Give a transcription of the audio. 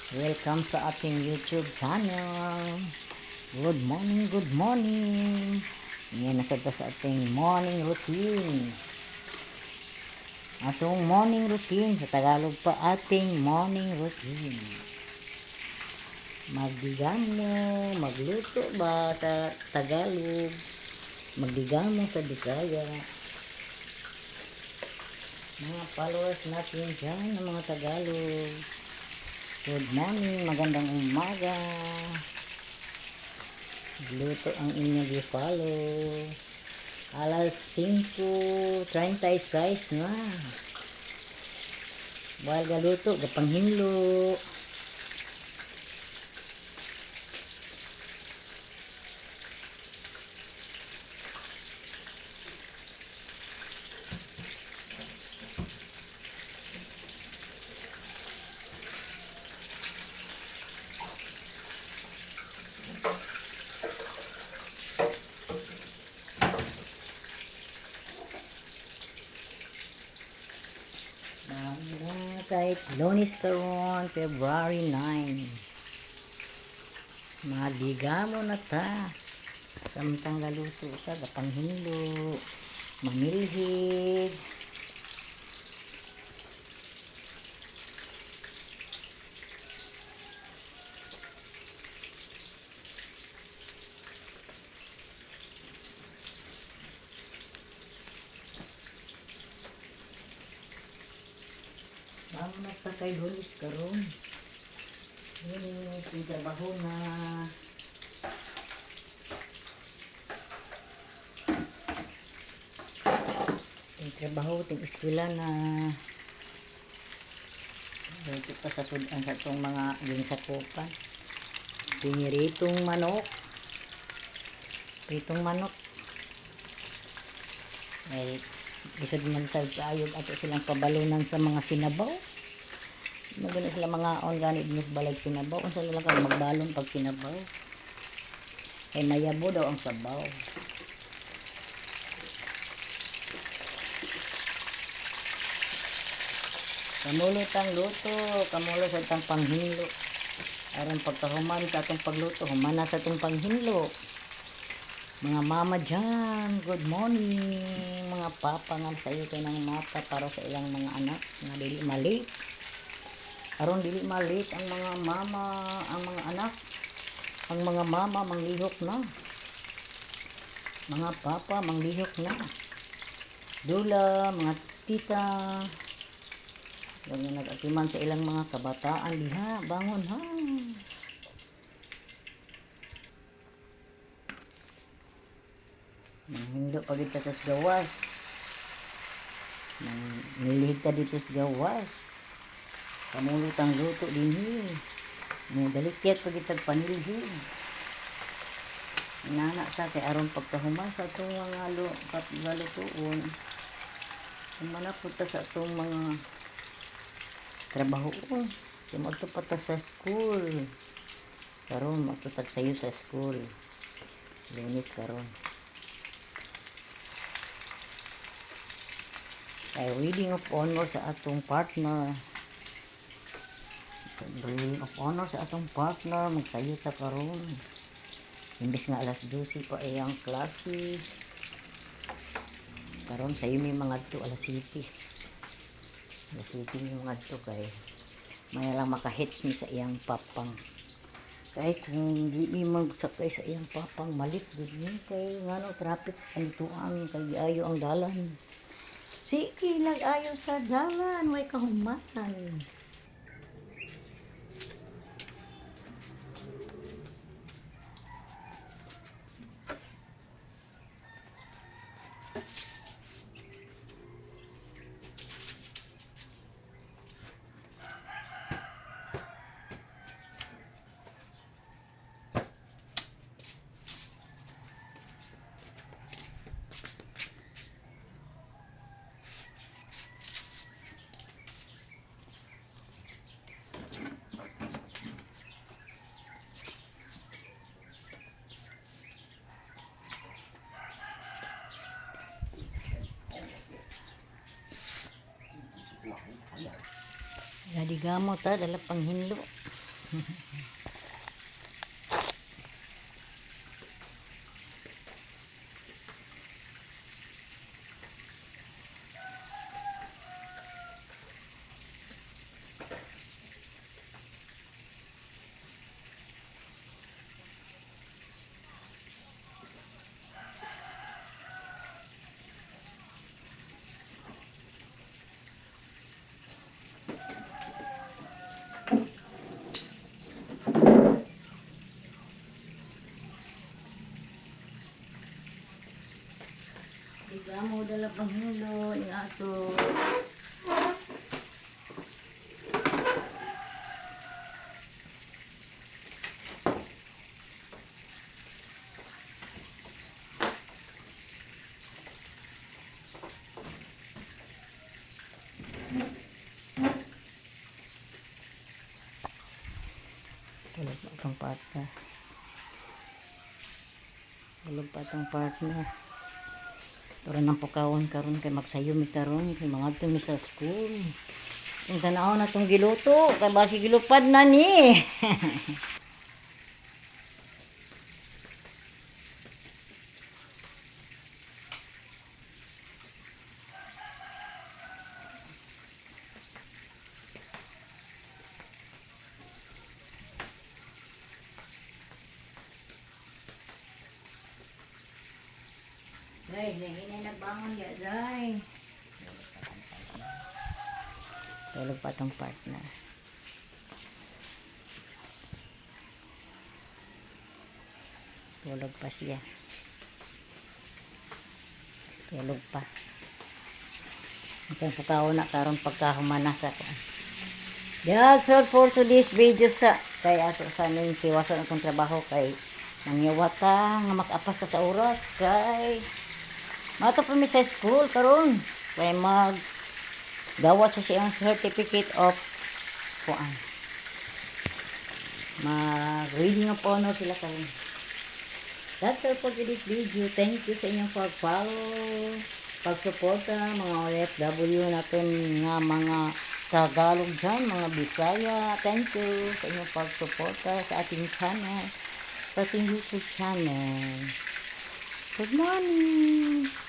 Welcome sa ating YouTube channel. Good morning, good morning. Ngayon nasa sa ating morning routine. Atong morning routine, sa Tagalog pa ating morning routine. Magdigamo, magluto ba sa Tagalog? Magdigamo sa Bisaya. Mga followers natin dyan ng mga Tagalog. Good morning, magandang umaga. Luto ang inyong i-follow. Alas 5:36 na. Buwal galuto, gapanghinlo. Kahit Lunes karon, February 9. Madigamo na ta. Samtang galuto ta, gapanghinlo, mamilhid. Bago na ta kay Lunes karon. Yung trabaho na ting eskwela na dito pa sa sudan sa itong mga ginsakupan. Piniritong manok. Pritong manok. Ay, isod man tayo kaayod ato silang pabalunan sa mga sinabaw. Magana sila mga on ganit mus balag sinabaw. Unsa lang ka magbalon pag sinabaw. Kay mayabo daw ang sabaw. Kamulo tang luto, kamulo sa tang panghinlo. Aron pagkahuman sa atong pagluto, humana sa atong panghinlo. Mga mama dyan, good morning. Mga papa nga sa iyo kayo ng mata para sa ilang mga anak nga dili mali. Aron dili malit ang mga mama, ang mga anak. Ang mga mama manglihok na. Mga papa manglihok na. Dula, mga tita. Yung nag-atiman sa ilang mga kabataan diha, bangon ha. Hindo pag ita sa gawas. Nilihid ta dito sa gawas. Kamulutang luto din dalikit pag ita panilhid. Inana sa kay aron pagkahuman sa itong mga lutuon. Manapot ta sa itong mga trabaho ko. Kaya magtupat ta sa school. Karon magtutag sayo sa school. Lunes karon. Ay reading of honor sa atong partner. Reading of honor sa atong partner. Magsayo ta karon. Imbes nga alas 12 pa iyang klase. Karon sayo may mga to alas 7. Alas 7 may mga to kay may lang makahits mi sa iyang papang. Kay kung di mi magsakay sa iyang papang malit gud mi kay ngano traffic sa kanituan kay ayo ang dalan. Sige, nag-ayo sa dalan, may kahuman. Gadigamo ta dala panghinlo. Diba mo dala panghilo ng ato. Tulog pa itong partner. Tulog pa itong partner. Tura ng pukawon karon kay magsayumi karon kay mga tumi sa school. Yung tanaw na itong giluto. Kay basi gilupad na ni. Guys, hindi na nagbangon ya, Zay. Tulog pa tong partner. Tulog pa siya. Tulog pa. Itong pukaw na karon pagkahumana sa ko. That's all for today's video sa kay ato sa ning kiwasan akong trabaho kay nangyawata nga makapas sa oras kay mato pa mi sa school karon kay mag gawa sa siyang certificate of kuan. Mag-reading of honor sila karon. That's all for today's video. Thank you sa inyong pag-follow, pag-suporta mga OFW natin nga mga Tagalog dyan, mga Bisaya. Thank you sa inyong pag-suporta sa ating channel, sa ating YouTube channel. Good morning!